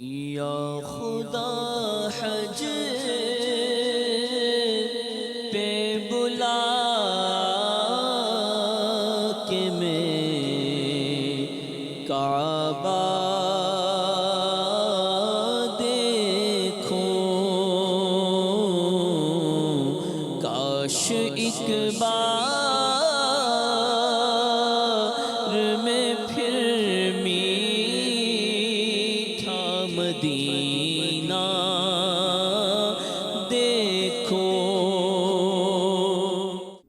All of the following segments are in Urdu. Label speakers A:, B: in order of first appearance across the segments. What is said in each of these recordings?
A: یا خدا حج پہ بلا کے میں کعبہ دیکھوں، کاش ایک بار میں پھر میٹھا مدینہ دیکھوں۔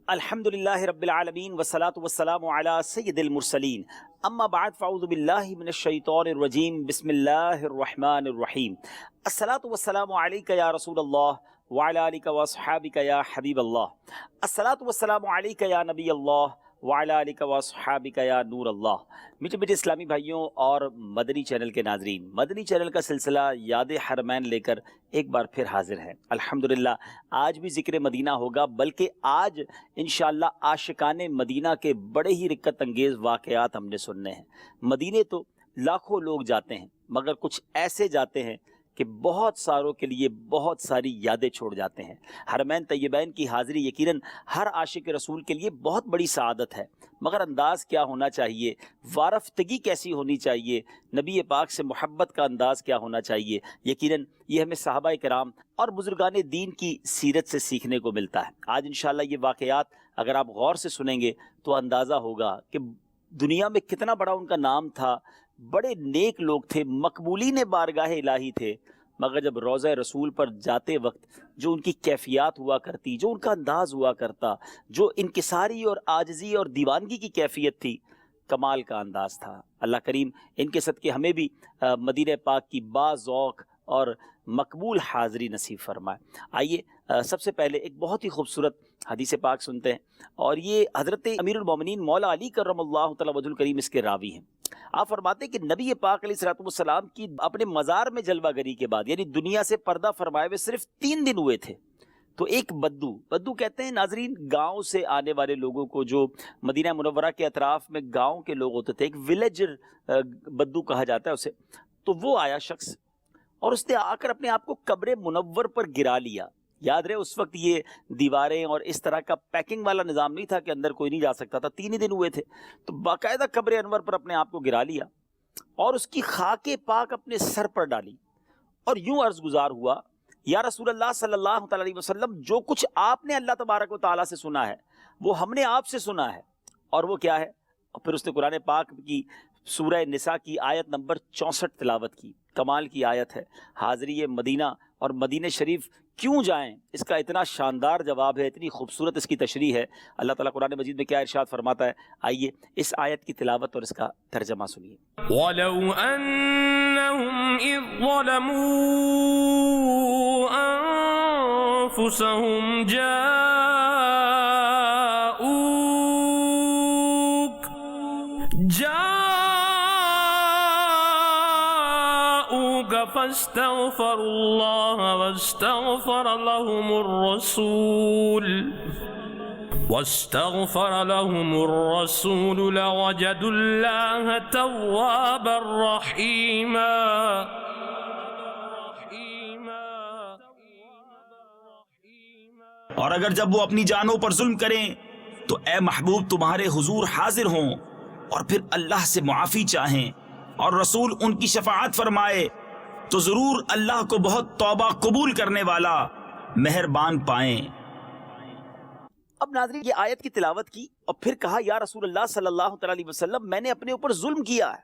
B: الحمدللہ رب العالمین والصلاة والسلام علی سید المرسلین، اما بعد فاعوذ باللہ من الشیطان الرجیم، بسم اللہ الرحمن الرحیم۔ الصلاة والسلام علیک یا رسول اللہ وعلی آلک واصحابک یا حبیب اللہ، الصلاة والسلام علیک یا نبی اللہ وعلی آلک واصحابک یا نور اللہ۔ میٹھے میٹھے اسلامی بھائیوں اور مدنی چینل کے ناظرین، مدنی چینل کا سلسلہ یاد حرمین لے کر ایک بار پھر حاضر ہے۔ الحمدللہ آج بھی ذکر مدینہ ہوگا، بلکہ آج انشاءاللہ عاشقان مدینہ کے بڑے ہی رکت انگیز واقعات ہم نے سننے ہیں۔ مدینے تو لاکھوں لوگ جاتے ہیں، مگر کچھ ایسے جاتے ہیں کہ بہت ساروں کے لیے بہت ساری یادیں چھوڑ جاتے ہیں۔ حرمین طیبین کی حاضری یقیناً ہر عاشق رسول کے لیے بہت بڑی سعادت ہے، مگر انداز کیا ہونا چاہیے، وارفتگی کیسی ہونی چاہیے، نبی پاک سے محبت کا انداز کیا ہونا چاہیے، یقیناً یہ ہمیں صحابہ کرام اور بزرگان دین کی سیرت سے سیکھنے کو ملتا ہے۔ آج انشاءاللہ یہ واقعات اگر آپ غور سے سنیں گے تو اندازہ ہوگا کہ دنیا میں کتنا بڑا ان کا نام تھا، بڑے نیک لوگ تھے، مقبولین بارگاہ الہی تھے، مگر جب روضہ رسول پر جاتے وقت جو ان کی کیفیات ہوا کرتی، جو ان کا انداز ہوا کرتا، جو انکساری اور عاجزی اور دیوانگی کی کیفیت تھی، کمال کا انداز تھا۔ اللہ کریم ان کے صدقے ہمیں بھی مدینہ پاک کی باذوق اور مقبول حاضری نصیب فرمائے۔ آئیے سب سے پہلے ایک بہت ہی خوبصورت حدیث پاک سنتے ہیں، اور یہ حضرت امیر المومنین مولا علی کرم اللہ تعالی وجہ الکریم اس کے راوی ہیں۔ آپ فرماتے ہیں کہ نبی پاک علیہ الصلوۃ والسلام کی اپنے مزار میں جلوہ گری کے بعد، یعنی دنیا سے پردہ فرمائے ہوئے صرف 3 دن ہوئے تھے، تو ایک بدو کہتے ہیں ناظرین گاؤں سے آنے والے لوگوں کو، جو مدینہ منورہ کے اطراف میں گاؤں کے لوگ ہوتے تھے، ایک ولیجر بدو کہا جاتا ہے اسے، تو وہ آیا شخص اور اس نے آ کر اپنے آپ کو قبر منور پر گرا لیا۔ یاد رہے اس وقت یہ دیواریں اور اس طرح کا پیکنگ والا نظام نہیں تھا کہ اندر کوئی نہیں جا سکتا تھا، 3 ہی دن ہوئے تھے، تو باقاعدہ قبر انور پر اپنے آپ کو گرا لیا اور اس کی خاک پاک اپنے سر پر ڈالی، اور یوں عرض گزار ہوا، یا رسول اللہ صلی اللہ تعالی علیہ وسلم، جو کچھ آپ نے اللہ تبارک و تعالیٰ سے سنا ہے وہ ہم نے آپ سے سنا ہے، اور وہ کیا ہے؟ اور پھر اس نے قرآن پاک کی سورہ نساء کی آیت نمبر 64 تلاوت کی۔ کمال کی آیت ہے۔ حاضری مدینہ اور مدینہ شریف کیوں جائیں، اس کا اتنا شاندار جواب ہے، اتنی خوبصورت اس کی تشریح ہے۔ اللہ تعالیٰ قرآن مجید میں کیا ارشاد فرماتا ہے، آئیے اس آیت کی تلاوت اور اس کا ترجمہ سنیے۔
C: وَلَوْ أَنَّهُمْ إِذ ظَلَمُوا أَنفُسَهُمْ جاءوك فاستغفروا الله واستغفر لهم الرسول لوجدوا الله توابا رحيما۔
D: اور اگر جب وہ اپنی جانوں پر ظلم کریں تو اے محبوب تمہارے حضور حاضر ہوں اور پھر اللہ سے معافی چاہیں اور رسول ان کی شفاعت فرمائے تو ضرور اللہ کو بہت توبہ قبول کرنے والا مہربان پائیں۔
B: اب ناظرین یہ آیت کی تلاوت کی اور پھر کہا، یا رسول اللہ صلی اللہ علیہ وسلم، میں نے اپنے اوپر ظلم کیا ہے،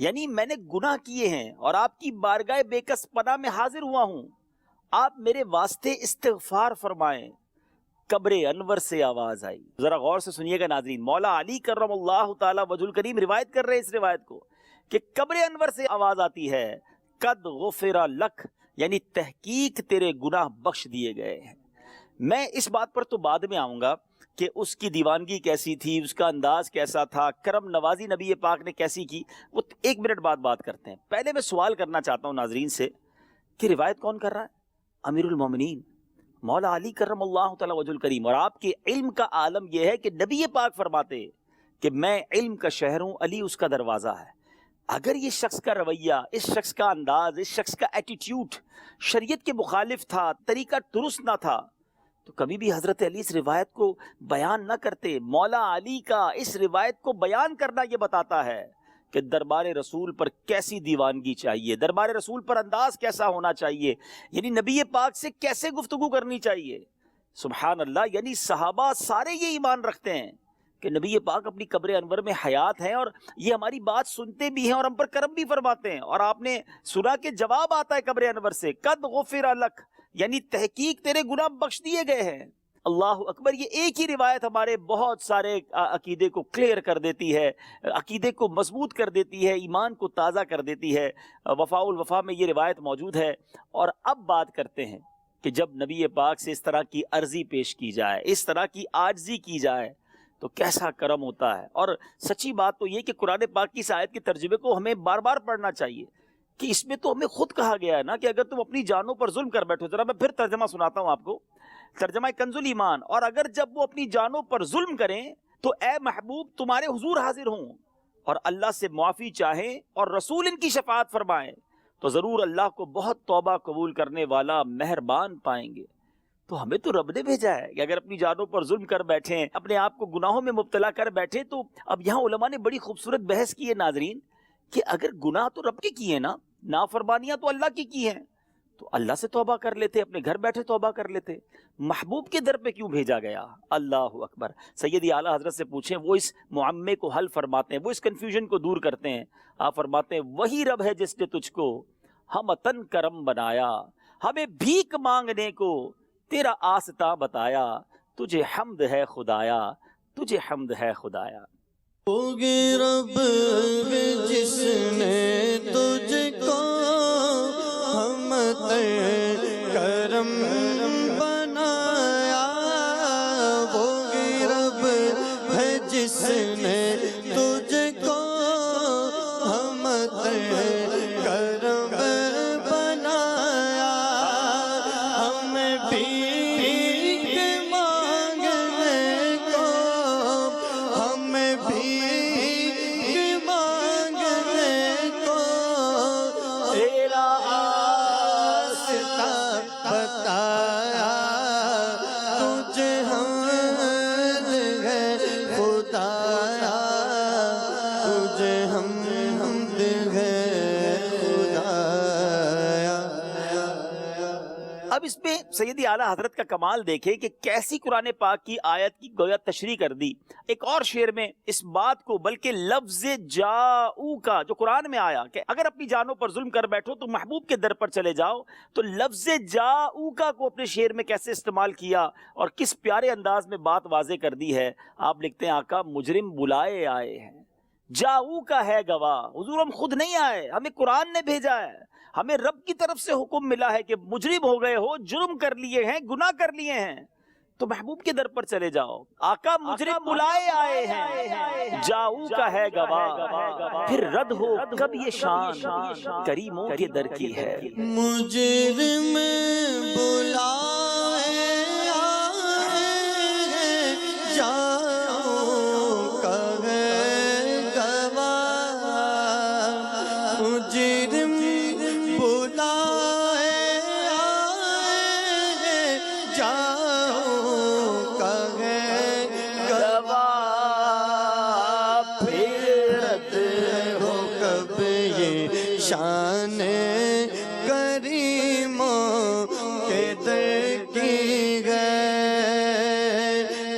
B: یعنی میں نے گناہ کیے ہیں اور آپ کی بارگاہ بے کس پناہ میں حاضر ہوا ہوں، آپ میرے واسطے استغفار فرمائیں۔ قبر انور سے آواز آئی۔ ذرا غور سے سنیے گا ناظرین، مولا علی کرم اللہ تعالی وجہ الکریم روایت کر رہے ہیں اس روایت کو کہ قبر انور سے آواز آتی ہے، قد غفر لک، یعنی تحقیق تیرے گناہ بخش دیے گئے ہیں۔ میں اس بات پر تو بعد میں آؤں گا کہ اس کی دیوانگی کیسی تھی، اس کا انداز کیسا تھا، کرم نوازی نبی پاک نے کیسی کی، وہ 1 منٹ بعد بات کرتے ہیں۔ پہلے میں سوال کرنا چاہتا ہوں ناظرین سے کہ روایت کون کر رہا ہے؟ امیر المومنین مولا علی کرم اللہ تعالی وجہ الکریم، اور آپ کے علم کا عالم یہ ہے کہ نبی پاک فرماتے کہ میں علم کا شہر ہوں، علی اس کا دروازہ ہے۔ اگر یہ شخص کا رویہ، اس شخص کا انداز، اس شخص کا ایٹیٹیوڈ شریعت کے مخالف تھا، طریقہ درست نہ تھا، تو کبھی بھی حضرت علی اس روایت کو بیان نہ کرتے۔ مولا علی کا اس روایت کو بیان کرنا یہ بتاتا ہے کہ دربار رسول پر کیسی دیوانگی چاہیے، دربار رسول پر انداز کیسا ہونا چاہیے، یعنی نبی پاک سے کیسے گفتگو کرنی چاہیے۔ سبحان اللہ، یعنی صحابہ سارے یہ ایمان رکھتے ہیں کہ نبی پاک اپنی قبر انور میں حیات ہیں، اور یہ ہماری بات سنتے بھی ہیں اور ہم پر کرم بھی فرماتے ہیں۔ اور آپ نے سنا کہ جواب آتا ہے قبر انور سے، قد غفر لک، یعنی تحقیق تیرے گناہ بخش دیے گئے ہیں۔ اللہ اکبر۔ یہ ایک ہی روایت ہمارے بہت سارے عقیدے کو کلیئر کر دیتی ہے، عقیدے کو مضبوط کر دیتی ہے، ایمان کو تازہ کر دیتی ہے۔ وفاء الوفا میں یہ روایت موجود ہے۔ اور اب بات کرتے ہیں کہ جب نبی پاک سے اس طرح کی عرضی پیش کی جائے، اس طرح کی عاجزی کی جائے تو کیسا کرم ہوتا ہے۔ اور سچی بات تو یہ کہ قرآن پاک کی اس آیت کے ترجمے کو ہمیں بار بار پڑھنا چاہیے، کہ اس میں تو ہمیں خود کہا گیا ہے نا کہ اگر تم اپنی جانوں پر ظلم کر بیٹھو، ذرا میں پھر ترجمہ سناتا ہوں آپ کو، ترجمہ کنز الایمان، اور اگر جب وہ اپنی جانوں پر ظلم کریں تو اے محبوب تمہارے حضور حاضر ہوں اور اللہ سے معافی چاہیں اور رسول ان کی شفاعت فرمائیں تو ضرور اللہ کو بہت توبہ قبول کرنے والا مہربان پائیں گے۔ تو ہمیں تو رب نے بھیجا ہے کہ اگر اپنی جانوں پر ظلم کر بیٹھیں، اپنے آپ کو گناہوں میں مبتلا کر بیٹھیں، تو اب یہاں علماء نے بڑی خوبصورت بحث کی ہے ناظرین، کہ اگر گناہ تو رب کے کیے نا، نافرمانیاں تو اللہ کی ہیں، تو اللہ سے توبہ کر لیتے، اپنے گھر بیٹھے توبہ کر لیتے، محبوب کے در پہ کیوں بھیجا گیا؟ اللہ اکبر۔ سیدی اعلیٰ حضرت سے پوچھیں، وہ اس معمے کو حل فرماتے ہیں، وہ اس کنفیوژن کو دور کرتے ہیں۔ آپ فرماتے ہیں وہی رب ہے جس نے تجھ کو ہم اتن کرم بنایا، ہمیں بھیک مانگنے کو تیرا آستہ بتایا، تجھے حمد ہے خدایا، تجھے حمد ہے خدایا۔
A: ہوگی رب جس نے تجھ کو ہم کرم بنایا، ہوگی رب ہے جس نے تجھ کو ہم کرم بنایا، ہمیں بھیک مانگنے کو، ہمیں بھیک مانگنے کو تیرا آستہ بتایا، تجھے حمد ہے خدایا، تجھے حمد ہے خدایا۔
B: اب اس پہ سیدی اعلیٰ حضرت کا کمال دیکھیں کہ کیسی قرآن پاک کی آیت کی گویا تشریح کر دی۔ ایک اور شعر میں اس بات کو، بلکہ لفظ جاؤ کا جو قرآن میں آیا کہ اگر اپنی جانوں پر ظلم کر بیٹھو تو محبوب کے در پر چلے جاؤ، تو لفظ جاؤ کا کو اپنے شعر میں کیسے استعمال کیا اور کس پیارے انداز میں بات واضح کر دی ہے۔ آپ لکھتے ہیں آقا مجرم بلائے آئے ہیں، جاؤ کا ہے گواہ، حضور ہم خود نہیں آئے، ہمیں قرآن نے بھیجا ہے، ہمیں رب کی طرف سے حکم ملا ہے کہ مجرم ہو گئے ہو، جرم کر لیے ہیں، گناہ کر لیے ہیں، تو محبوب کے در پر چلے جاؤ۔ آقا مجرم بلائے آئے ہیں، جاؤ کا ہے گواہ، پھر رد ہو کب یہ شان کریموں کے در کی ہے۔
A: مجرم بلائے آئے ہیں، جاؤ کا ہے گواہ، مجرم بلائے آئے ہیں، جاؤ کا ہے گواہ، پھر رد ہو کب یہ شان کریموں کے در کی ہے،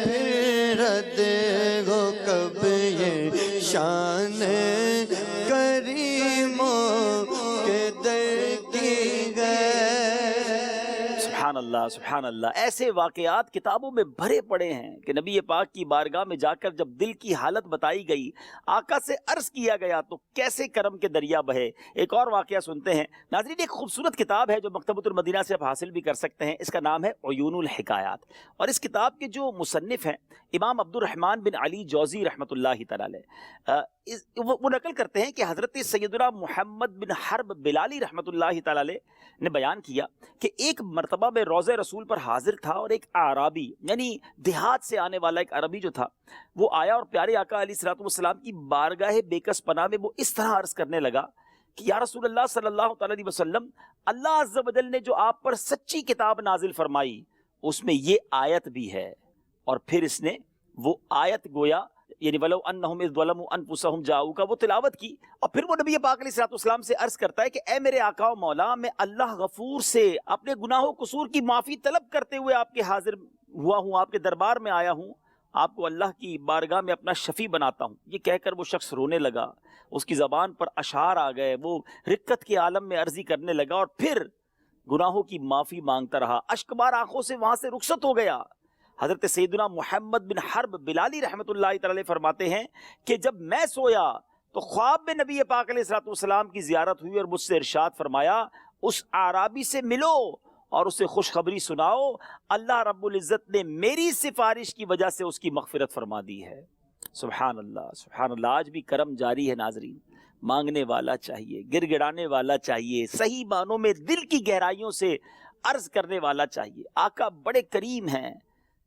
A: پھر رد ہو کب یہ شان کریموں کے در کی ہے۔
B: سبحان اللہ سبحان اللہ۔ ایسے واقعات کتابوں میں بھرے پڑے ہیں کہ نبی پاک کی بارگاہ میں جا کر جب دل کی حالت بتائی گئی، آقا سے عرض کیا گیا تو کیسے کرم کے دریا بہے۔ ایک اور واقعہ سنتے ہیں ناظرین۔ ایک خوبصورت کتاب ہے جو مکتبۃ المدینہ سے آپ حاصل بھی کر سکتے ہیں، اس کا نام ہے عیون الحکایات، اور اس کتاب کے جو مصنف ہیں امام عبد الرحمن بن علی جوزی رحمۃ اللہ تعالی علیہ، وہ نقل کرتے ہیں کہ حضرت سیدنا محمد بن حرب بلالی رحمۃ اللہ تعالی علیہ نے بیان کیا کہ ایک مرتبہ میں روضہ رسول پر حاضر تھا اور ایک اعرابی یعنی دیہات سے آنے والا ایک عربی جو تھا وہ آیا اور پیارے آقا علیہ الصلوۃ والسلام کی بارگاہ بیکس پناہ میں وہ اس طرح عرض کرنے لگا کہ یا رسول اللہ صلی اللہ تعالی علیہ وسلم، اللہ عز و جل نے جو آپ پر سچی کتاب نازل فرمائی اس میں یہ آیت بھی ہے. اور پھر اس نے وہ آیت گویا یعنی وَلَوْ أَنَّهُمْ إِذْ ظَلَمُوا أَنفُسَهُمْ جَاءُوكَ وہ تلاوت کی. اور پھر وہ نبی پاک علیہ الصلوۃ والسلام سے عرض کرتا ہے کہ اے میرے آقا و مولا، میں اللہ غفور سے اپنے گناہ و قصور کی معافی طلب کرتے ہوئے آپ کے حاضر ہوا ہوں، آپ کے دربار میں آیا ہوں، آپ کو اللہ کی بارگاہ میں اپنا شفیع بناتا ہوں. یہ کہہ کر وہ شخص رونے لگا، اس کی زبان پر اشعار آ گئے، وہ رقت کے عالم میں عرضی کرنے لگا اور پھر گناہوں کی معافی مانگتا رہا، اشکبار آنکھوں سے وہاں سے رخصت ہو گیا. حضرت سیدنا محمد بن حرب بلالی رحمۃ اللہ تعالی فرماتے ہیں کہ جب میں سویا تو خواب میں نبی پاک علیہ الصلوۃ والسلام کی زیارت ہوئی اور مجھ سے ارشاد فرمایا اس اعرابی سے ملو اور اسے خوشخبری سناؤ، اللہ رب العزت نے میری سفارش کی وجہ سے اس کی مغفرت فرما دی ہے. سبحان اللہ سبحان اللہ. آج بھی کرم جاری ہے ناظرین، مانگنے والا چاہیے، گر گڑانے والا چاہیے، صحیح معنوں میں دل کی گہرائیوں سے عرض کرنے والا چاہیے. آقا بڑے کریم ہیں.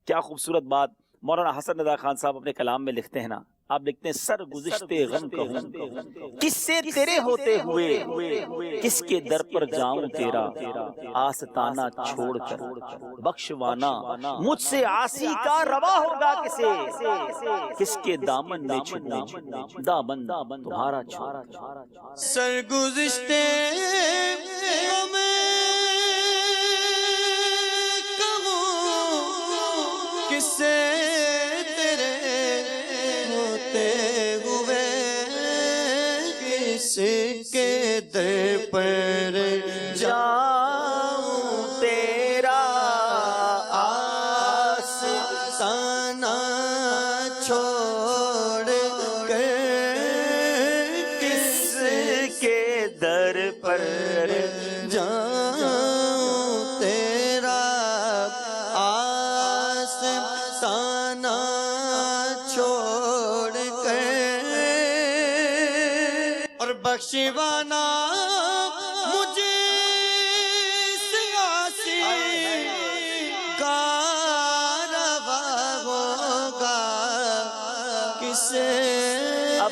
B: کیا خوبصورت بات مولانا حسن رضا خان صاحب اپنے کلام میں لکھتے ہیں نا، آپ لکھتے ہیں سر گزشتے غم کہوں کس سے تیرے ہوتے ہوئے، کس کے در پر جاؤں تیرا آستانہ چھوڑ کر، بخشوانا مجھ سے عاصی کا روا ہوگا کسے، کس کے دامن میں چھپوں دامن تمہارا چھوڑ.
A: سرگزشتے غم کس سے تیرے ہوتے ہوئے، کس کے در پر جاؤں تیرا آستانہ چھوڑ کر، کس کے در پر جاؤں تیرا آستانہ چھوڑ کر، اور بخشوانا مجھے سیاسی کا روا ہوگا کسے.
B: اب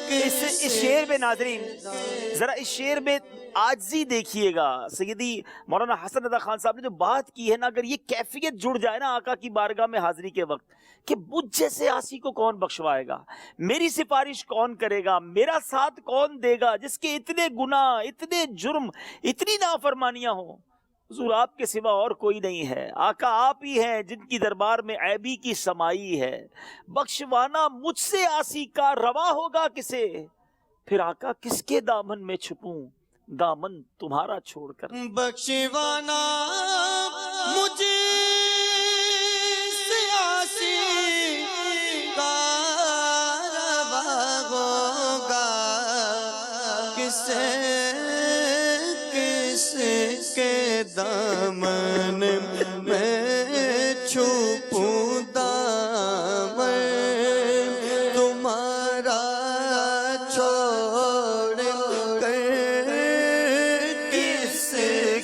B: اس شعر میں ناظرین ذرا اس شعر میں عاجزی دیکھیے گا. سیدی مولانا حسن رضا خان صاحب نے جو بات کی ہے نا، اگر یہ کیفیت جڑ جائے نا آقا کی بارگاہ میں حاضری کے وقت کہ مجھ جیسے عاصی کو کون بخشوائے گا، میری سفارش کون کرے گا، میرا ساتھ کون دے گا، جس کے اتنے گناہ، اتنے جرم، اتنی نافرمانیاں ہوں، حضور آپ کے سوا اور کوئی نہیں ہے. آقا آپ ہی ہیں جن کی دربار میں عیبی کی سمائی ہے. بخشوانا مجھ سے عاصی کا روا ہوگا کسے، پھر آقا کس کے دامن میں چھپوں دامن تمہارا چھوڑ کر.
A: بخشوانا مجھے سیاسی کا روا ہوگا کسے، کس کے دامن میں چھپوں دامن تمہارا چھوڑ کر، کس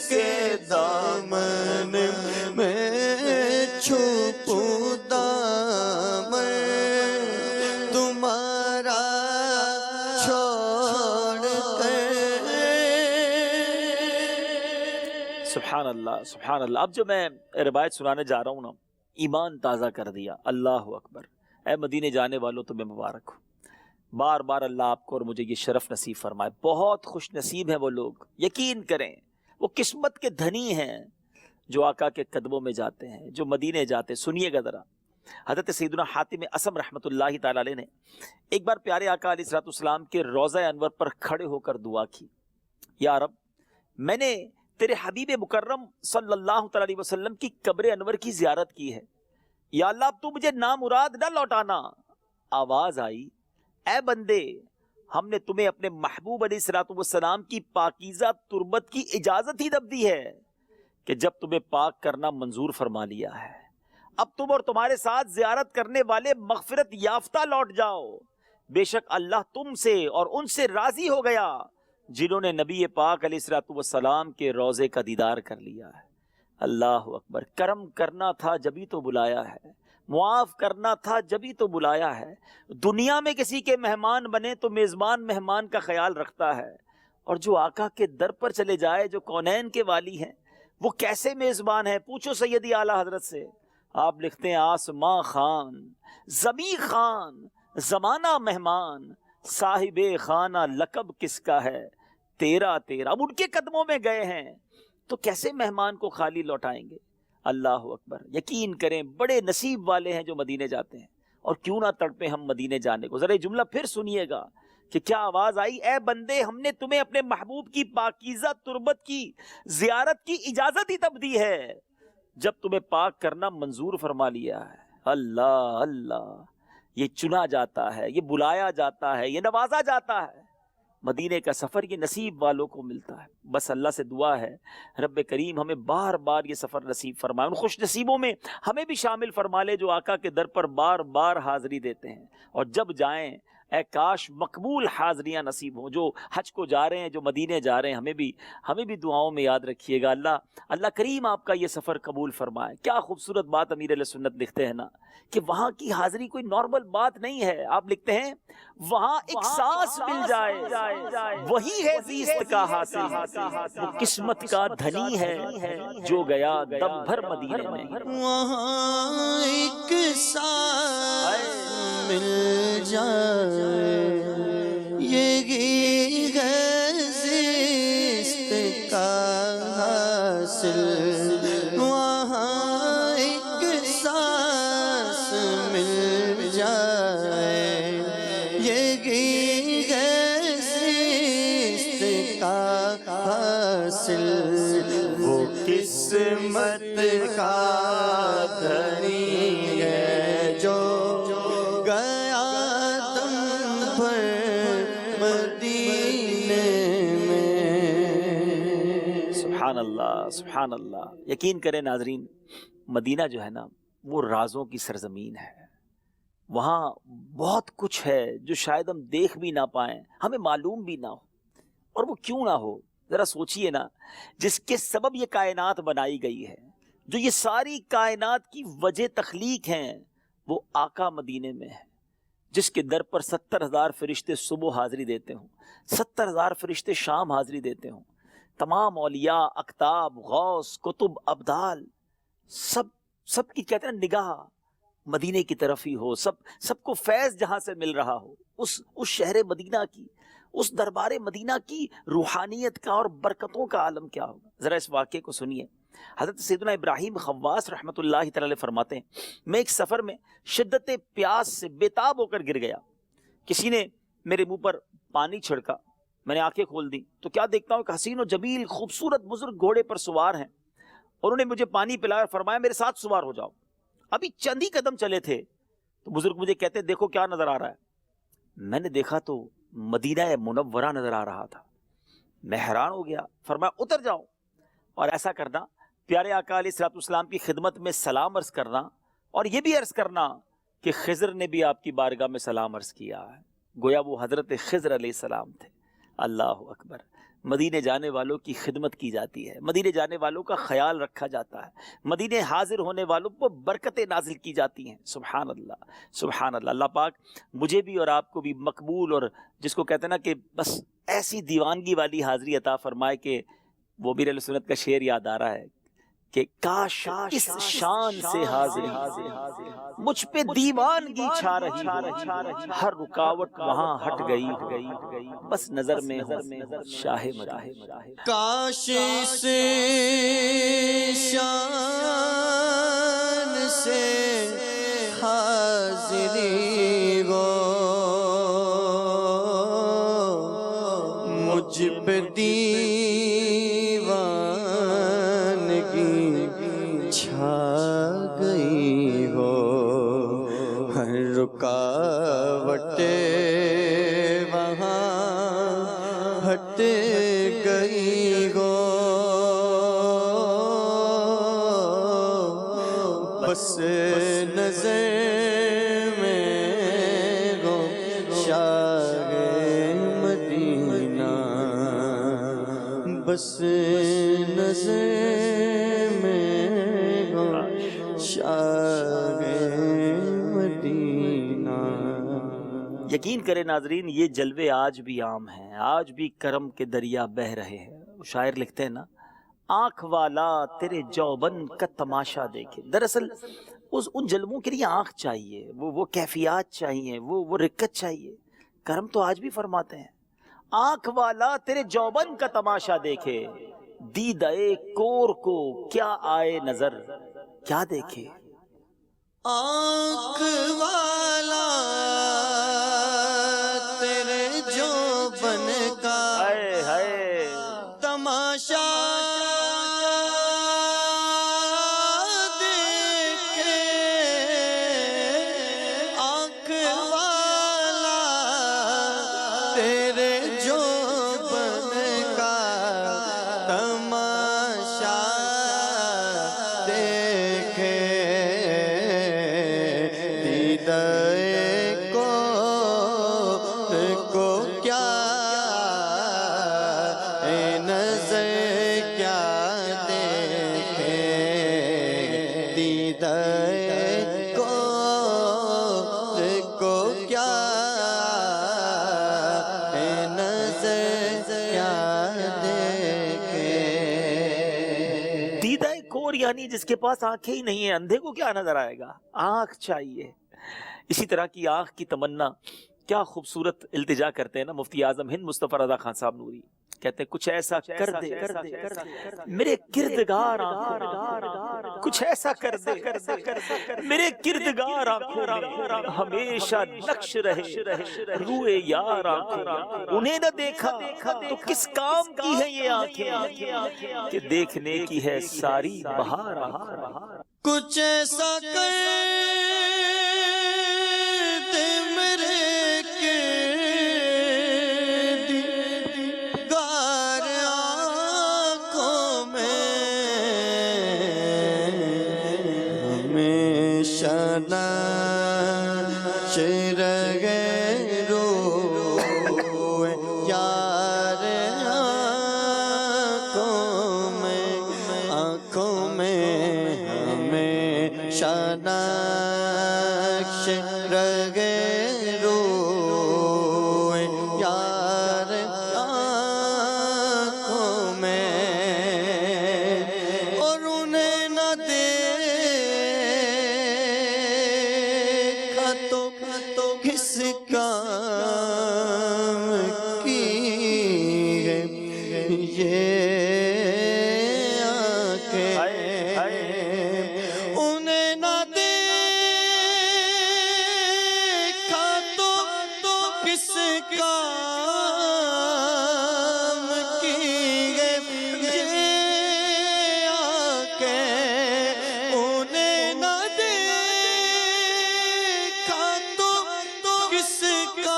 A: کے دامن میں چھپوں دامن تمہارا چھوڑ کر.
B: سبحان اللہ سبحان اللہ. اب جو میں روایت سنانے جا رہا ہوں نا، ایمان تازہ کر دیا. اللہ اکبر. اے مدینے جانے والوں تمہیں مبارک ہو. بار بار اللہ آپ کو اور مجھے یہ شرف نصیب فرمائے. بہت خوش نصیب ہیں وہ لوگ، یقین کریں وہ قسمت کے دھنی ہیں جو آقا کے قدموں میں جاتے ہیں، جو مدینے جاتے ہیں. سنیے گا ذرا. حضرت سیدنا حاتم اسم رحمۃ اللہ تعالی علیہ نے ایک بار پیارے آقا علیہ الصلوۃ والسلام کے روضہ انور پر کھڑے ہو کر دعا کی، یا رب میں نے تیرے حبیب مکرم صلی اللہ تعالی علیہ وسلم کی قبر انور کی زیارت کی ہے، یا اللہ اب تو مجھے نامراد نہ لوٹانا. آواز آئی، اے بندے ہم نے تمہیں اپنے محبوب علیہ الصلوۃ والسلام کی پاکیزہ تربت کی اجازت ہی دب دی ہے کہ جب تمہیں پاک کرنا منظور فرما لیا ہے، اب تم اور تمہارے ساتھ زیارت کرنے والے مغفرت یافتہ لوٹ جاؤ. بے شک اللہ تم سے اور ان سے راضی ہو گیا جنہوں نے نبی پاک علیہ الصلوۃ والسلام کے روضے کا دیدار کر لیا ہے. اللہ اکبر. کرم کرنا تھا جبھی تو بلایا ہے, معاف کرنا تھا جبھی تو بلایا ہے. دنیا میں کسی کے مہمان بنے تو میزبان مہمان کا خیال رکھتا ہے, اور جو آقا کے در پر چلے جائے, جو کونین کے والی ہیں, وہ کیسے میزبان ہے؟ پوچھو سیدی اعلیٰ حضرت سے. آپ لکھتے ہیں آسماں خان زمیں خان زمانہ مہمان, صاحب خانہ لقب کس کا ہے تیرا تیرا. اب ان کے قدموں میں گئے ہیں تو کیسے مہمان کو خالی لوٹائیں گے؟ اللہ اکبر. یقین کریں بڑے نصیب والے ہیں جو مدینے جاتے ہیں, اور کیوں نہ تڑپیں ہم مدینے جانے کو. ذرا یہ جملہ پھر سنیے گا کہ کیا آواز آئی. اے بندے, ہم نے تمہیں اپنے محبوب کی پاکیزہ تربت کی زیارت کی اجازت ہی تب دی ہے جب تمہیں پاک کرنا منظور فرما لیا ہے. اللہ اللہ, یہ چنا جاتا ہے, یہ بلایا جاتا ہے, یہ نوازا جاتا ہے. مدینے کا سفر یہ نصیب والوں کو ملتا ہے. بس اللہ سے دعا ہے رب کریم ہمیں بار بار یہ سفر نصیب فرمائے. ان خوش نصیبوں میں ہمیں بھی شامل فرما لے جو آقا کے در پر بار بار حاضری دیتے ہیں, اور جب جائیں اے کاش مقبول حاضریاں نصیب ہوں. جو حج کو جا رہے ہیں, جو مدینے جا رہے ہیں, ہمیں بھی دعاؤں میں یاد رکھیے گا. اللہ کریم آپ کا یہ سفر قبول فرمائے. کیا خوبصورت بات امیر علیہ سنت لکھتے ہیں نا کہ وہاں کی حاضری کوئی نارمل بات نہیں ہے. آپ لکھتے ہیں وہاں ایک سانس مل جائے وہی ہے زیست کا حاصل, وہ قسمت کا دھنی ہے جو گیا دم بھر مدینے میں.
A: وہاں ایک سانس مل جائے یہی ہے زیست کا حاصل. وہاں ایک سانس مل جائے یہی ہے زیست کا حاصل. وہ قسمت کا دھنی ہے جو گیا دم بھر مدینے میں.
B: سبحان اللہ سبحان اللہ. یقین کریں ناظرین, مدینہ جو ہے نا وہ رازوں کی سرزمین ہے. وہاں بہت کچھ ہے جو شاید ہم دیکھ بھی نہ پائیں, ہمیں معلوم بھی نہ ہو. اور وہ کیوں نہ ہو؟ ذرا سوچئے نا, جس کے سبب یہ کائنات بنائی گئی ہے, جو یہ ساری کائنات کی وجہ تخلیق ہیں, وہ آقا مدینے میں ہے, جس کے در پر 70,000 فرشتے صبح حاضری دیتے ہوں, 70,000 فرشتے شام حاضری دیتے ہوں. تمام اولیاء, اقطاب, غوث, کتب, ابدال, سب کی کہتے ہیں نگاہ مدینے کی طرف ہی ہو. سب کو فیض جہاں سے مل رہا ہو, اس شہر مدینہ کی, اس دربار مدینہ کی روحانیت کا اور برکتوں کا عالم کیا ہوگا. ذرا اس واقعے کو سنیے. حضرت سیدنا ابراہیم خواص رحمۃ اللہ تعالی علیہ فرماتے ہیں, میں ایک سفر میں شدت پیاس سے بےتاب ہو کر گر گیا. کسی نے میرے منہ پر پانی چھڑکا, میں نے آنکھیں کھول دی تو کیا دیکھتا ہوں کہ حسین و جمیل خوبصورت بزرگ گھوڑے پر سوار ہیں, اور انہوں نے مجھے پانی پلایا اور فرمایا میرے ساتھ سوار ہو جاؤ. ابھی چند ہی قدم چلے تھے تو بزرگ مجھے کہتے ہیں دیکھو کیا نظر آ رہا ہے. میں نے دیکھا تو مدینہ منورہ نظر آ رہا تھا. میں حیران ہو گیا. فرمایا اتر جاؤ اور ایسا کرنا, پیارے آقا علیہ الصلوۃ والسلام کی خدمت میں سلام عرض کرنا, اور یہ بھی عرض کرنا کہ خضر نے بھی آپ کی بارگاہ میں سلام عرض کیا ہے. گویا وہ حضرت خضر علیہ السلام تھے. اللہ اکبر. مدینے جانے والوں کی خدمت کی جاتی ہے, مدینے جانے والوں کا خیال رکھا جاتا ہے, مدینے حاضر ہونے والوں کو برکتیں نازل کی جاتی ہیں. سبحان اللہ سبحان اللہ. اللہ پاک مجھے بھی اور آپ کو بھی مقبول, اور جس کو کہتے ہیں نا کہ بس ایسی دیوانگی والی حاضری عطا فرمائے کہ وہ امیر علیہ سنت کا شعر یاد آ رہا ہے کہ کاش اس شان سے حاضری مجھ پہ دیوانگی چھا رہی ہو, ہر رکاوٹ وہاں ہٹ گئی, بس نظر میں ہو شاہ مدینہ.
A: کاش سے شان سے حاضری ہو مجھ پہ دیوانگی چھا گئی ہو, ہر رکاوٹ وہاں ہٹ گئی ہو, بس نظر میں ہو شاہ مدینہ, بس نظر میں شاہ مدینہ.
B: یقین کرے ناظرین، یہ جلوے آج بھی عام ہیں، آج بھی کرم کے دریا بہہ رہے ہیں. شاعر لکھتے ہیں نا، آنکھ والا تیرے جوبن کا تماشا دیکھے. دراصل ان جلووں کے لیے آنکھ چاہیے، وہ کیفیات چاہیے، وہ رکت چاہیے. کرم تو آج بھی فرماتے ہیں، آنکھ والا تیرے جوبن کا تماشا دیکھے، دیدہ کور کو کیا آئے نظر، کیا دیکھے.
A: آنکھ والا تیرے جوبن کا
B: ہائے ہائے
A: تماشا دیکھے. آنکھ والا تیرے جوبن کا تماشا دیکھے. دیدہ کو کیا نظر کیا دیکھے. دیدہ کو کیا نظر کیا دیکھے.
B: دیدہ کور یعنی جس کے پاس آنکھیں ہی نہیں ہیں. اندھے کو کیا نظر آئے گا؟ آنکھ چاہیے. اسی طرح کی آنکھ کی تمنا. کیا خوبصورت التجا کرتے ہیں نا مفتی اعظم ہند مصطفیٰ رضا خان صاحب نوری. کہتے ہیں کچھ ایسا کر دے میرے کردگار آنکھوں، کچھ ایسا کر دے میرے کردگار آنکھوں میں ہمیشہ نقش رہے روئے یار آنکھوں. انہیں نہ دیکھا تو کس کام کی ہے یہ آنکھیں کہ دیکھنے کی ہے ساری بہار آنکھوں.
A: کچھ ایسا کر دے میرے کردگار آنکھوں میں، ہمیشہ نقش رہے روئے یار آنکھوں میں ہمیشہ نقش رہے روئے یار آنکھوں میں. اور انہیں نہ دیکھا تو کس کام کی ہے یہ آنکھیں. انہیں نہ دیکھا تو کس کام کی ہے یہ آنکھیں. انہیں نہ دیکھا تو کس کام کی ہے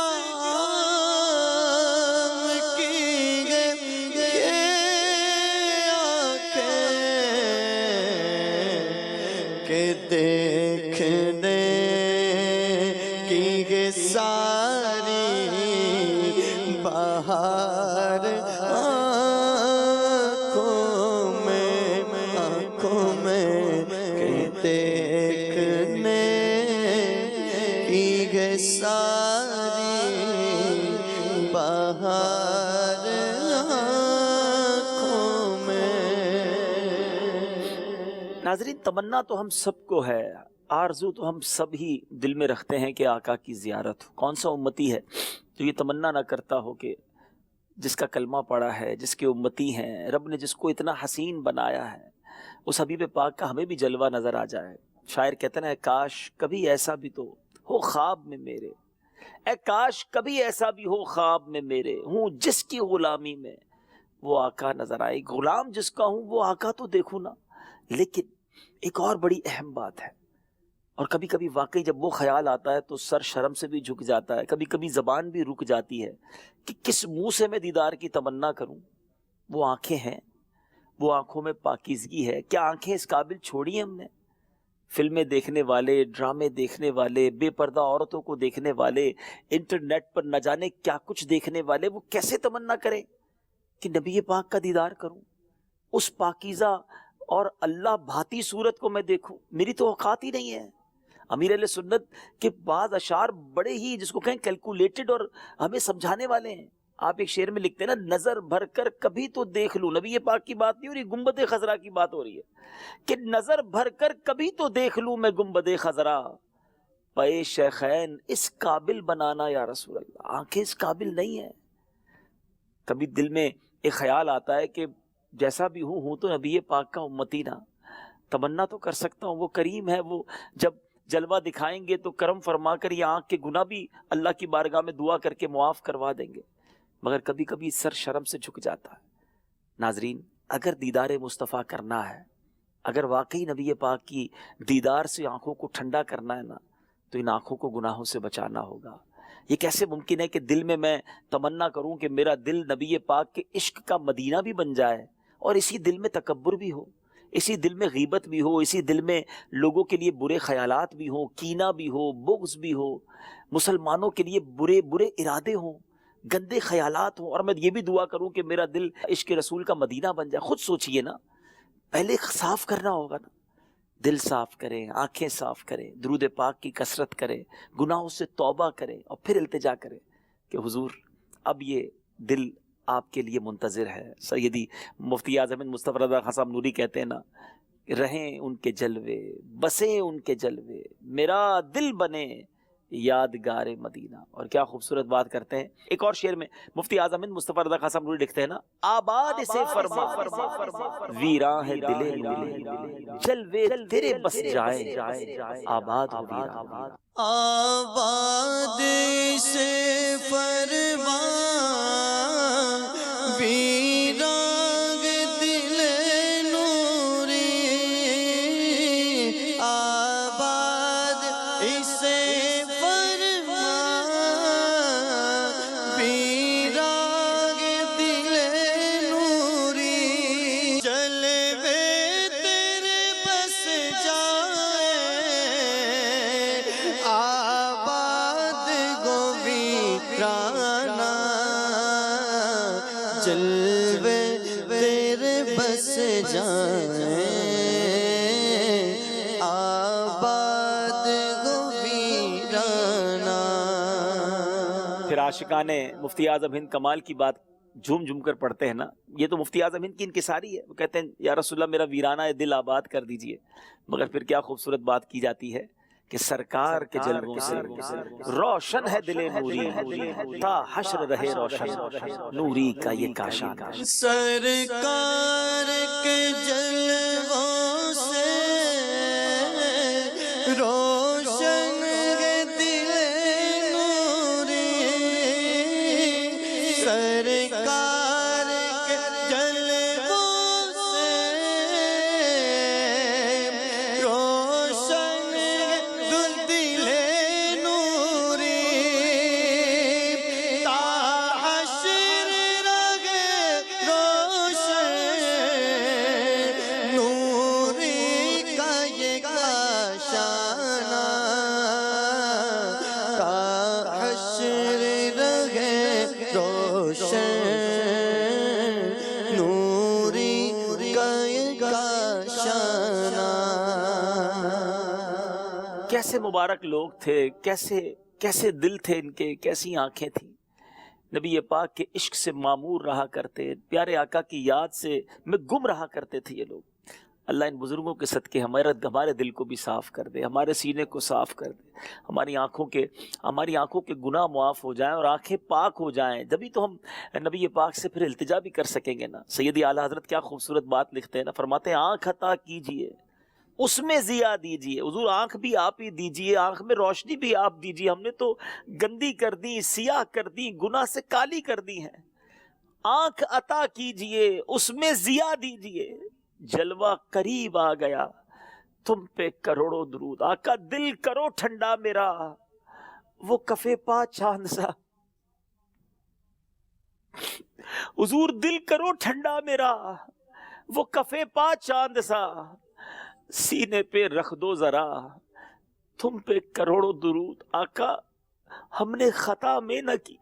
A: یہ آنکھیں. کہ دیکھنے کی ہے ساری بہار آنکھوں میں کہ دیکھنے کی ہے ساری بہار آنکھوں میں.
B: ناظرین، تمنا تو ہم سب کو ہے، آرزو تو ہم سب ہی دل میں رکھتے ہیں کہ آقا کی زیارت ہو. کون سا امتی ہے جو یہ تمنا نہ کرتا ہو کہ جس کا کلمہ پڑا ہے، جس کے امتی ہیں، رب نے جس کو اتنا حسین بنایا ہے، اس حبیب پاک کا ہمیں بھی جلوہ نظر آ جائے. شاعر کہتے ہیں کاش کبھی ایسا بھی تو ہو خواب میں میرے، اے کاش کبھی ایسا بھی ہو خواب میں میرے، ہوں جس کی غلامی میں وہ آقا نظر آئے. غلام جس کا ہوں وہ آقا تو دیکھوں نا. لیکن ایک اور بڑی اہم بات ہے، اور کبھی کبھی واقعی جب وہ خیال آتا ہے تو سر شرم سے بھی جھک جاتا ہے، کبھی کبھی زبان بھی رک جاتی ہے کہ کس منہ سے میں دیدار کی تمنا کروں. وہ آنکھیں ہیں، وہ آنکھوں میں پاکیزگی ہے. کیا آنکھیں اس قابل چھوڑی ہیں ہم نے؟ فلمیں دیکھنے والے، ڈرامے دیکھنے والے، بے پردہ عورتوں کو دیکھنے والے، انٹرنیٹ پر نہ جانے کیا کچھ دیکھنے والے، وہ کیسے تمنا کریں کہ نبی پاک کا دیدار کروں، اس پاکیزہ اور اللہ بھاتی صورت کو میں دیکھوں، میری تو اوقات ہی نہیں ہے۔ امیر اہل سنت کے بعض اشعار بڑے ہی جس کو کہیں کیلکولیٹڈ اور ہمیں سمجھانے والے ہیں۔ آپ ایک شعر میں لکھتے ہیں نا، نظر بھر کر کبھی تو دیکھ لوں، نبی پاک کی بات نہیں ہو رہی، گنبد خضرا کی بات ہو رہی ہے کہ نظر بھر کر کبھی تو دیکھ لوں میں گنبد خضرا، پے شیخین اس قابل بنانا یا رسول اللہ۔ آنکھیں اس قابل نہیں ہیں۔ کبھی دل میں ایک خیال آتا ہے کہ جیسا بھی ہوں تو نبی پاک کا امتی نا، تمنا تو کر سکتا ہوں، وہ کریم ہے، وہ جب جلوہ دکھائیں گے تو کرم فرما کر یہ آنکھ کے گناہ بھی اللہ کی بارگاہ میں دعا کر کے معاف کروا دیں گے، مگر کبھی کبھی سر شرم سے جھک جاتا ہے۔ ناظرین، اگر دیدار مصطفیٰ کرنا ہے، اگر واقعی نبی پاک کی دیدار سے آنکھوں کو ٹھنڈا کرنا ہے نا، تو ان آنکھوں کو گناہوں سے بچانا ہوگا۔ یہ کیسے ممکن ہے کہ دل میں تمنا کروں کہ میرا دل نبی پاک کے عشق کا مدینہ بھی بن جائے، اور اسی دل میں تکبر بھی ہو، اسی دل میں غیبت بھی ہو، اسی دل میں لوگوں کے لیے برے خیالات بھی ہوں، کینہ بھی ہو، بغض بھی ہو، مسلمانوں کے لیے برے برے ارادے ہوں، گندے خیالات ہوں، اور میں یہ بھی دعا کروں کہ میرا دل عشق رسول کا مدینہ بن جائے۔ خود سوچئے نا، پہلے صاف کرنا ہوگا نا، دل صاف کریں، آنکھیں صاف کریں، درود پاک کی کثرت کریں، گناہوں سے توبہ کریں، اور پھر التجا کریں کہ حضور اب یہ دل آپ کے لیے منتظر ہے۔ سیدی مفتی اعظم مصطفی رضا خان صاحب نوری کہتے ہیں نا، رہیں ان کے جلوے، بسیں ان کے جلوے، میرا دل بنے یادگار مدینہ۔ اور کیا خوبصورت بات کرتے ہیں ایک اور شعر میں مفتی اعظم مصطفی رضا خان صاحب نوری لکھتے ہیں نا، آباد سے فرما ویراں ہے دلے نوری، جلوے تیرے بس جائیں آباد ہو ویراں۔
A: آباد سے فرما ویرانگ دل نوری، آباد اسے فرما ویرانگ دل نوری، جلوے تیرے بس جائے آباد گو ویرانا، جلوے تیرے بس جائیں آباد گو ویرانا۔
B: پھر عاشقان مفتی اعظم ہند کمال کی بات جھوم جھوم کر پڑھتے ہیں نا، یہ تو مفتی اعظم ہند کی انکساری ہے، وہ کہتے ہیں یا رسول اللہ میرا ویرانہ دل آباد کر دیجئے، مگر پھر کیا خوبصورت بات کی جاتی ہے کہ سرکار کے جلووں سے روشن ہے دل نوری، تا حشر رہے روشن نوری کا یہ کاشان۔
A: سرکار کے جلووں سے روشن ہے دل نوری، سرکار کے جلووں سے روشن ہے دل نوری، تا حشر رہے روشن نوری کا یہ کاشانہ، تا حشر رہے روشن نوری کا یہ کاشانہ۔
B: کیسے مبارک لوگ تھے، کیسے دل تھے ان کے، کیسی آنکھیں تھیں، نبی پاک کے عشق سے معمور رہا کرتے، پیارے آقا کی یاد سے میں گم رہا کرتے تھے یہ لوگ۔ اللہ ان بزرگوں کے صدقے ہمارے دل کو بھی صاف کر دے، ہمارے سینے کو صاف کر دے، ہماری آنکھوں کے گناہ معاف ہو جائیں اور آنکھیں پاک ہو جائیں، جبھی تو ہم نبی پاک سے پھر التجا بھی کر سکیں گے نا۔ سیدی اعلیٰ حضرت کیا خوبصورت بات لکھتے ہیں نا، فرماتے ہیں آنکھ عطا کیجئے اس میں ضیا دیجئے، حضور آنکھ بھی آپ ہی دیجئے، آنکھ میں روشنی بھی آپ دیجئے، ہم نے تو گندی کر دی، سیاہ کر دی، گناہ سے کالی کر دی ہیں، آنکھ عطا کیجئے اس میں ضیا دیجئے، جلوہ قریب آ گیا تم پہ کروڑوں درود، آقا دل کرو ٹھنڈا میرا وہ کفے پا چاند سا، حضور دل کرو ٹھنڈا میرا وہ کفے پا چاند سا، سینے پہ رکھ دو ذرا تم پہ کروڑوں درود، آقا ہم نے خطا میں نہ کی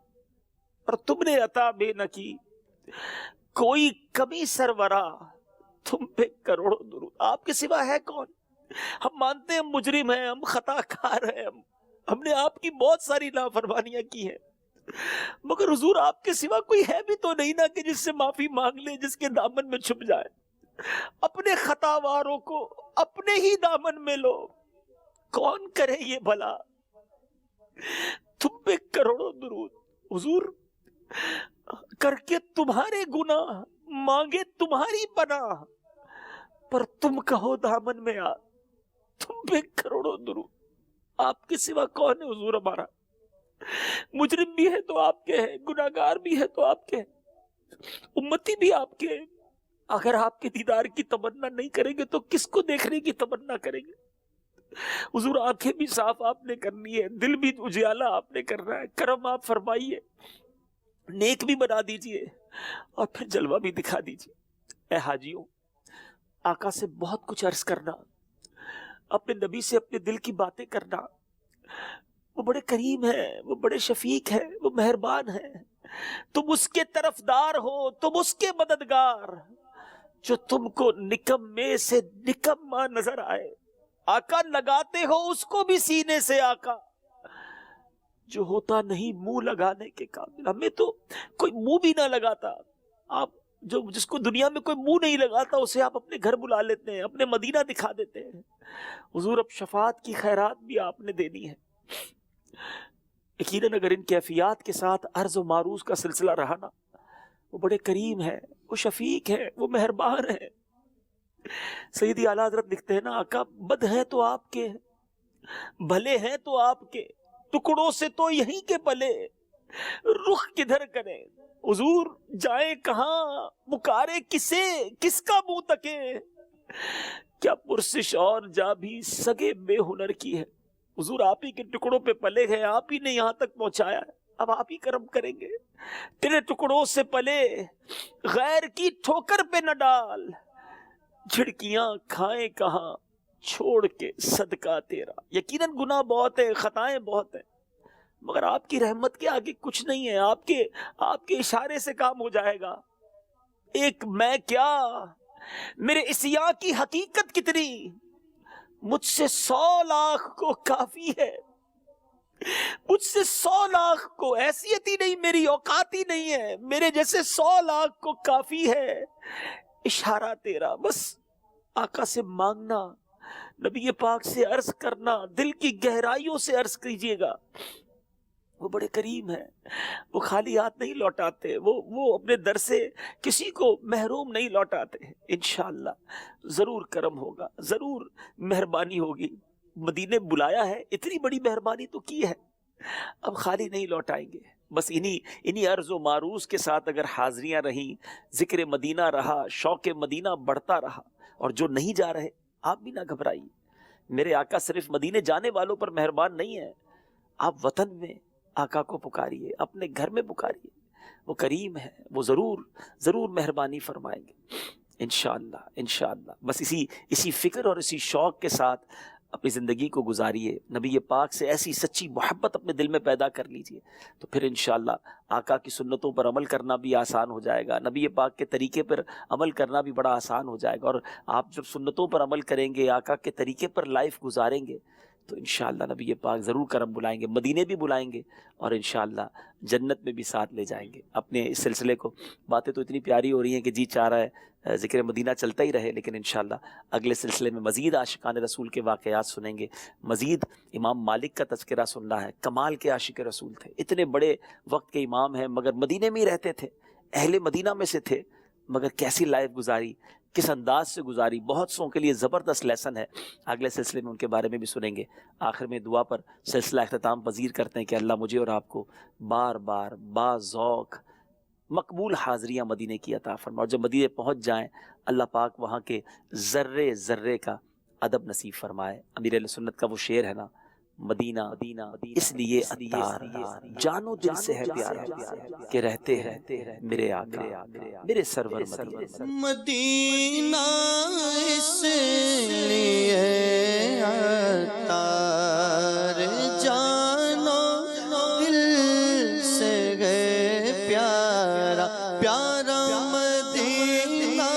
B: اور تم نے عطا میں نہ کی، کوئی کمی سرورا تم پہ کروڑوں درود. آپ کے سوا ہے کون؟ ہم مانتے ہیں ہم مجرم ہیں, ہم خطا کار ہیں, ہم نے آپ کی بہت ساری نافرمانیاں کی ہیں, مگر حضور آپ کے سوا کوئی ہے بھی تو نہیں نا کہ جس سے معافی مانگ لے, جس کے دامن میں چھپ جائے. اپنے خطا واروں کو اپنے ہی دامن میں لو, کون کرے یہ بھلا؟ تم پہ کروڑوں درود. حضور کر کے تمہارے گناہ, مانگے تمہاری پناہ, پر تم کہو دامن میں آ. تم پہ کروڑوں درود. آپ کے سوا کون ہے حضور ہمارا؟ مجرم بھی ہے تو آپ کے ہیں, گناہگار بھی ہے تو آپ کے ہیں, امتی بھی آپ کے ہیں. اگر آپ کے دیدار کی تمنا نہیں کریں گے تو کس کو دیکھنے کی تمنا کریں گے؟ حضور آنکھیں بھی صاف آپ نے کرنی ہے, دل بھی اجالا آپ نے کرنا ہے. کرم آپ فرمائیے, نیک بھی بنا دیجئے اور پھر جلوہ بھی دکھا دیجئے. اے حاجیوں, آقا سے بہت کچھ عرض کرنا, اپنے نبی سے اپنے دل کی باتیں کرنا. وہ بڑے کریم ہے, وہ بڑے شفیق ہے, وہ مہربان ہے. تم اس کے طرفدار ہو, تم اس کے مددگار, جو تم کو نکمے سے نکما نظر آئے. آقا لگاتے ہو اس کو بھی سینے سے آقا, جو ہوتا نہیں منہ لگانے کے قابل. ہمیں تو کوئی منہ بھی نہ لگاتا. آپ جس کو دنیا میں کوئی منہ نہیں لگاتا اسے آپ اپنے گھر بلا لیتے ہیں, اپنے مدینہ دکھا دیتے ہیں. حضور اب شفاعت کی خیرات بھی آپ نے دینی ہے. یقیناً اگر ان کیفیات کے ساتھ عرض و معروض کا سلسلہ رہا نا, وہ بڑے کریم ہے, وہ شفیق ہے, وہ مہربان ہے. سیدی اعلیٰ حضرت لکھتے ہیں نا, آقا بد ہیں تو آپ کے, بھلے ہیں تو آپ کے, ٹکڑوں سے تو یہیں کے پلے, رخ کدھر کریں حضور جائیں کہاں, پکارے کسے, کس کا منہ تکے. کیا پرسش اور جا بھی سگے بے ہنر کی ہے. حضور آپ ہی کے ٹکڑوں پہ پلے ہیں, آپ ہی نے یہاں تک پہنچایا ہے, اب آپ ہی کرم کریں گے. تیرے ٹکڑوں سے پلے غیر کی ٹھوکر پہ نہ ڈال, جھڑکیاں کھائیں کہاں چھوڑ کے صدقہ تیرا. یقیناً گناہ بہت ہے, خطائیں بہت ہیں, مگر آپ کی رحمت کے آگے کچھ نہیں ہے. آپ کے اشارے سے کام ہو جائے گا. ایک میں کیا, میرے عصیاں کی حقیقت کتنی, مجھ سے 100 لاکھ کو کافی ہے. مجھ سے 100 لاکھ کو, حیثیت ہی نہیں میری, اوقات ہی نہیں ہے, میرے جیسے 100 لاکھ کو کافی ہے. اشارہ تیرا, بس آقا سے مانگنا, نبی پاک سے عرض کرنا, دل کی گہرائیوں سے عرض کیجئے گا. وہ بڑے کریم ہیں, وہ خالی ہاتھ نہیں لوٹاتے, وہ اپنے در سے کسی کو محروم نہیں لوٹاتے. انشاءاللہ ضرور کرم ہوگا, ضرور مہربانی ہوگی. مدینے بلایا ہے, اتنی بڑی مہربانی تو کی ہے, اب خالی نہیں لوٹائیں گے. بس انہی عرض و معروض کے ساتھ اگر حاضریاں رہیں, ذکر مدینہ رہا, شوق مدینہ بڑھتا رہا, اور جو نہیں جا رہے آپ بھی نہ گھبرائیے. میرے آقا صرف مدینے جانے والوں پر مہربان نہیں ہے, آپ وطن میں آقا کو پکاریے, اپنے گھر میں پکاریے. وہ کریم ہے, وہ ضرور مہربانی فرمائیں گے انشاءاللہ. بس اسی فکر اور اسی شوق کے ساتھ اپنی زندگی کو گزاریے. نبی پاک سے ایسی سچی محبت اپنے دل میں پیدا کر لیجئے, تو پھر انشاءاللہ آقا کی سنتوں پر عمل کرنا بھی آسان ہو جائے گا, نبی پاک کے طریقے پر عمل کرنا بھی بڑا آسان ہو جائے گا. اور آپ جب سنتوں پر عمل کریں گے, آقا کے طریقے پر لائف گزاریں گے, تو انشاءاللہ نبی پاک ضرور کرم بلائیں گے, مدینے بھی بلائیں گے, اور انشاءاللہ جنت میں بھی ساتھ لے جائیں گے. اپنے اس سلسلے کو, باتیں تو اتنی پیاری ہو رہی ہیں کہ جی چاہ رہا ہے ذکر مدینہ چلتا ہی رہے, لیکن انشاءاللہ اگلے سلسلے میں مزید عاشقان رسول کے واقعات سنیں گے, مزید امام مالک کا تذکرہ سننا ہے. کمال کے عاشق رسول تھے, اتنے بڑے وقت کے امام ہیں, مگر مدینے میں ہی رہتے تھے, اہل مدینہ میں سے تھے, مگر کیسی لائف گزاری, کس انداز سے گزاری. بہت سو کے لیے زبردست لیسن ہے, اگلے سلسلے میں ان کے بارے میں بھی سنیں گے. آخر میں دعا پر سلسلہ اختتام پذیر کرتے ہیں کہ اللہ مجھے اور آپ کو بار بار با ذوق مقبول حاضریاں مدینے کی عطا فرما, اور جب مدینے پہنچ جائیں اللہ پاک وہاں کے ذرے ذرے کا ادب نصیب فرمائے. امیر اہل سنت کا وہ شعر ہے نا, مدینہ اس لیے عطار جانو دل سے ہے پیارا, کہ رہتے ہیں میرے آقا میرے سرور مدینہ.
A: مدینہ اس لیے عطار جانو دل سے ہے پیارا, پیارا مدینہ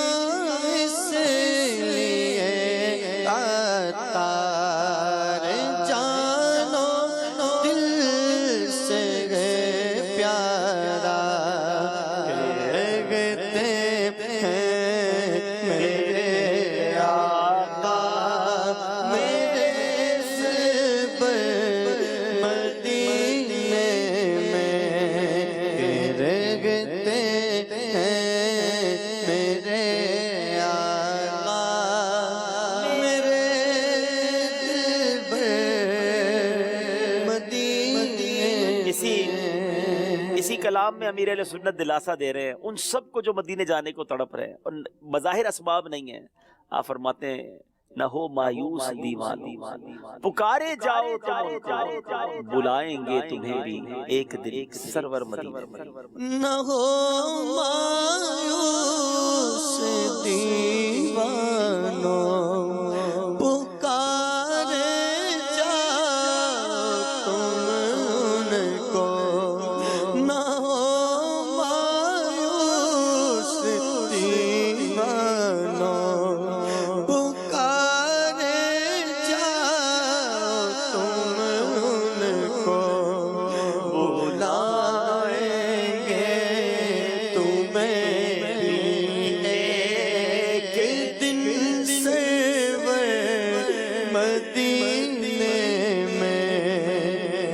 A: اس
B: کلام میں امیر اہل سنت دلاسا دے رہے ہیں ان سب کو جو مدینے جانے کو تڑپ رہے ہیں اور بظاہر اسباب نہیں ہیں. آپ فرماتے ہیں نہ ہو مایوس دیوانو پکارے جاؤ تم بلائیں گے تمہیں بھی ایک دن سرور مدینے میں.
A: نہ ہو مایوس دیوانو پکارے جاؤ تم ان کو. نہ ہو مایوس دیوانو پکارے جاؤ تم ان کو. بلائیں گے تمہیں بھی ایک دن سرور مدینے میں.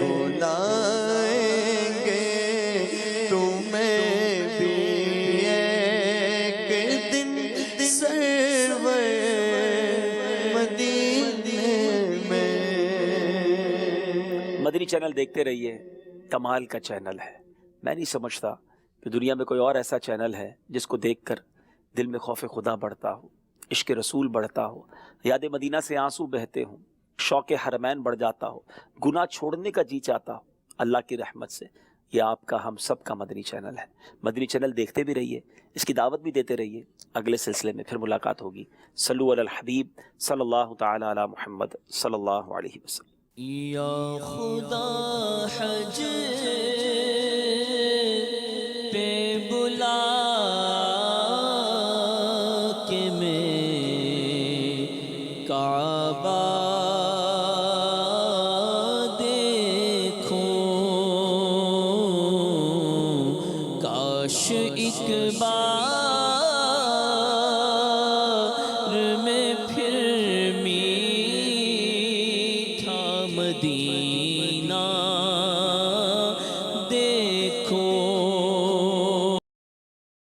A: بلائیں گے تمہیں بھی ایک دن سرور مدینے میں.
B: مدنی چینل دیکھتے رہیے، کمال کا چینل ہے. میں نہیں سمجھتا کہ دنیا میں کوئی اور ایسا چینل ہے جس کو دیکھ کر دل میں خوف خدا بڑھتا ہو، عشق رسول بڑھتا ہو، یاد مدینہ سے آنسو بہتے ہوں، شوق حرمین بڑھ جاتا ہو، گناہ چھوڑنے کا جی چاہتا ہو. اللہ کی رحمت سے یہ آپ کا ہم سب کا مدنی چینل ہے. مدنی چینل دیکھتے بھی رہیے، اس کی دعوت بھی دیتے رہیے. اگلے سلسلے میں پھر ملاقات ہوگی. صلو علی الحبیب صلی اللہ تعالی علی محمد صلی اللہ علیہ وسلم.
A: یا خدا حج پہ بلا کے میں کعبہ دیکھوں. کاش ایک بار میں پھر میٹھا مدینہ